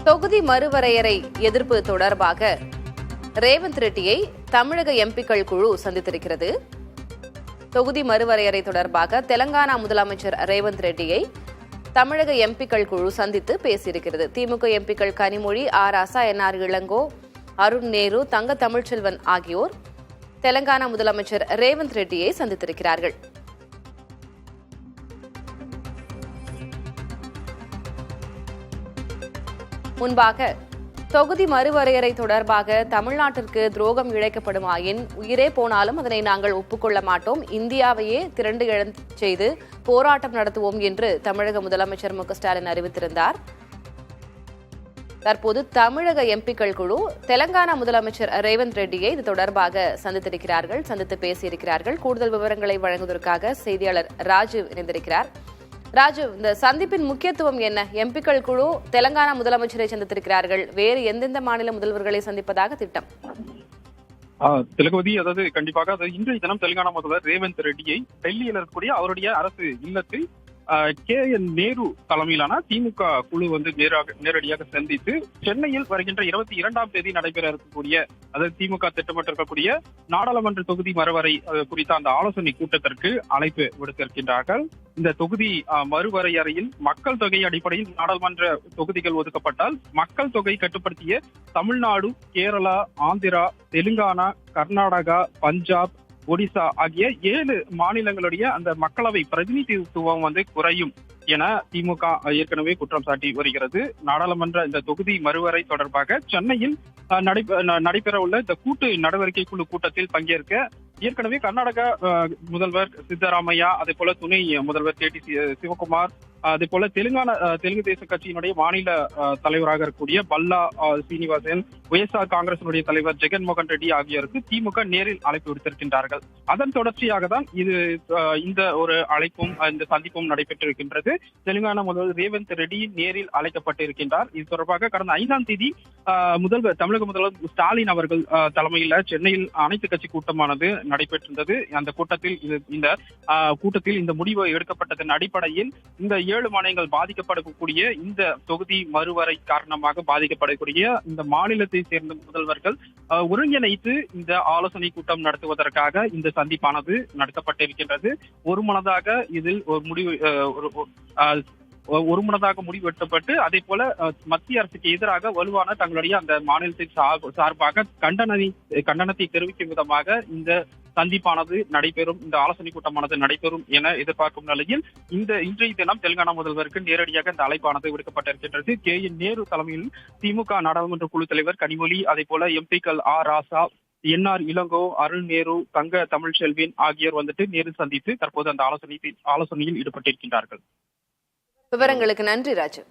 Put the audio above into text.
தொகுதி மறுவரையறை எதிர்ப்பு தொடர்பாக ரேவந்த் ரெட்டியை தமிழக எம்பிக்கள் குழு சந்தித்திருக்கிறது. தொகுதி மறுவரையறை தொடர்பாக தெலங்கானா முதலமைச்சர் ரேவந்த் ரெட்டியை தமிழக எம்பிக்கள் குழு சந்தித்து பேசியிருக்கிறது. திமுக எம்பிக்கள் கனிமொழி, ராசா, NR இளங்கோ, அருண் நேரு, தங்க தமிழ்ச்செல்வன் ஆகியோர் தெலங்கானா முதலமைச்சர் ரேவந்த் ரெட்டியை சந்தித்திருக்கிறார்கள். முன்பாக தொகுதி மறுவரையறை தொடர்பாக தமிழ்நாட்டிற்கு துரோகம் இழைக்கப்படுமாயின் உயிரே போனாலும் அதனை நாங்கள் ஒப்புக்கொள்ள மாட்டோம், இந்தியாவையே திரண்டு எழச் செய்து போராட்டம் நடத்துவோம் என்று தமிழக முதலமைச்சர் மு.க.ஸ்டாலின் அறிவித்திருந்தார். தற்போது தமிழக எம்பிக்கள் குழு தெலங்கானா முதலமைச்சர் ரேவந்த் ரெட்டியை இது தொடர்பாக சந்தித்து பேசியிருக்கிறார்கள். கூடுதல் விவரங்களை வழங்குவதற்காக செய்தியாளர் ராஜு இணைந்திருக்கிறார். ராஜு, இந்த சந்திப்பின் முக்கியத்துவம் என்ன? எம்பிக்கள் குழு தெலங்கானா முதலமைச்சரை சந்தித்திருக்கிறார்கள். வேறு எந்தெந்த மாநில முதல்வர்களை சந்திப்பதாக திட்டம்? திலகவதி, அதாவது கண்டிப்பாக இன்றைய தினம் தெலுங்கானா முதல்வர் ரேவந்த் ரெட்டியை டெல்லியில் இருக்கக்கூடிய அவருடைய அரசு இல்லத்தில் KN நேரு தலைமையிலான திமுக குழு நேரடியாக சந்தித்து சென்னையில் வருகின்ற 22ஆம் தேதி நடைபெற இருக்கக்கூடிய, அதாவது திமுக திட்டமிட்டிருக்கக்கூடிய நாடாளுமன்ற தொகுதி மறுவரை குறித்த அந்த ஆலோசனை கூட்டத்திற்கு அழைப்பு விடுத்திருக்கின்றார்கள். இந்த தொகுதி மறுவரையறையில் மக்கள் தொகை அடிப்படையில் நாடாளுமன்ற தொகுதிகள் ஒதுக்கப்பட்டால் மக்கள் தொகை கட்டுப்படுத்திய தமிழ்நாடு, கேரளா, ஆந்திரா, தெலுங்கானா, கர்நாடகா, பஞ்சாப், ஒடிசா ஆகிய 7 மாநிலங்களுடைய அந்த மக்களவை பிரதிநிதித்துவம் குறையும் என திமுக ஏற்கனவே குற்றம் சாட்டி வருகிறது. நாடாளுமன்ற இந்த தொகுதி மறுவரை தொடர்பாக சென்னையில் நடைபெற உள்ள இந்த கூட்டு நடவடிக்கை குழு கூட்டத்தில் பங்கேற்க ஏற்கனவே கர்நாடக முதல்வர் சித்தராமையா, அதே போல துணை முதல்வர் KT சிவகுமார், அதே போல தெலுங்கு தேச கட்சியினுடைய மாநில தலைவராக இருக்கக்கூடிய பல்லா சீனிவாசன், OSR காங்கிரசினுடைய தலைவர் ஜெகன்மோகன் ரெட்டி ஆகியோருக்கு திமுக நேரில் அழைப்பு விடுத்திருக்கின்றார்கள். அதன் தொடர்ச்சியாக தான் இந்த ஒரு அழைப்பும் இந்த சந்திப்பும் நடைபெற்றிருக்கின்றது. தெலுங்கானா முதல்வர் ரேவந்த் ரெட்டி நேரில் அழைக்கப்பட்டிருக்கின்றார். இது தொடர்பாக கடந்த 5ஆம் தேதி தமிழக முதல்வர் ஸ்டாலின் அவர்கள் தலைமையில் சென்னையில் அனைத்து கட்சி கூட்டமானது நடைபெற்றிருந்தது. அந்த கூட்டத்தில் இந்த முடிவு எடுக்கப்பட்டதன் அடிப்படையில் இந்த 7 மாநிலங்கள் பாதிக்கப்படக்கூடிய இந்த தொகுதி மறுவரை காரணமாக பாதிக்கப்படக்கூடிய இந்த மாநிலத்தை சேர்ந்த முதல்வர்கள் ஒருங்கிணைத்து இந்த ஆலோசனை கூட்டம் நடத்துவதற்காக இந்த சந்திப்பானது நடத்தப்பட்டிருக்கின்றது. ஒருமனதாக முடிவு எடுக்கப்பட்டு அதே போல மத்திய அரசுக்கு எதிராக வலுவான தங்களுடைய அந்த மாநிலத்தின் சார்பாக கண்டனத்தை தெரிவிக்கும் விதமாக இந்த சந்திப்பானது நடைபெறும், இந்த ஆலோசனை கூட்டமானது நடைபெறும் என எதிர்பார்க்கும் நிலையில் இன்றைய தினம் தெலுங்கானா முதல்வருக்கு நேரடியாக இந்த அழைப்பானது விடுக்கப்பட்டிருக்கின்றது. KN நேரு தலைமையில் திமுக நாடாளுமன்ற குழு தலைவர் கனிமொழி, அதே போல எம்பிக்கள் ராசா, NR இளங்கோ, அருண் நேரு, தங்க தமிழ்ச்செல்வன் ஆகியோர் நேரில் சந்தித்து தற்போது அந்த ஆலோசனையில் ஈடுபட்டிருக்கின்றார்கள். விவரங்களுக்கு நன்றி ராஜு.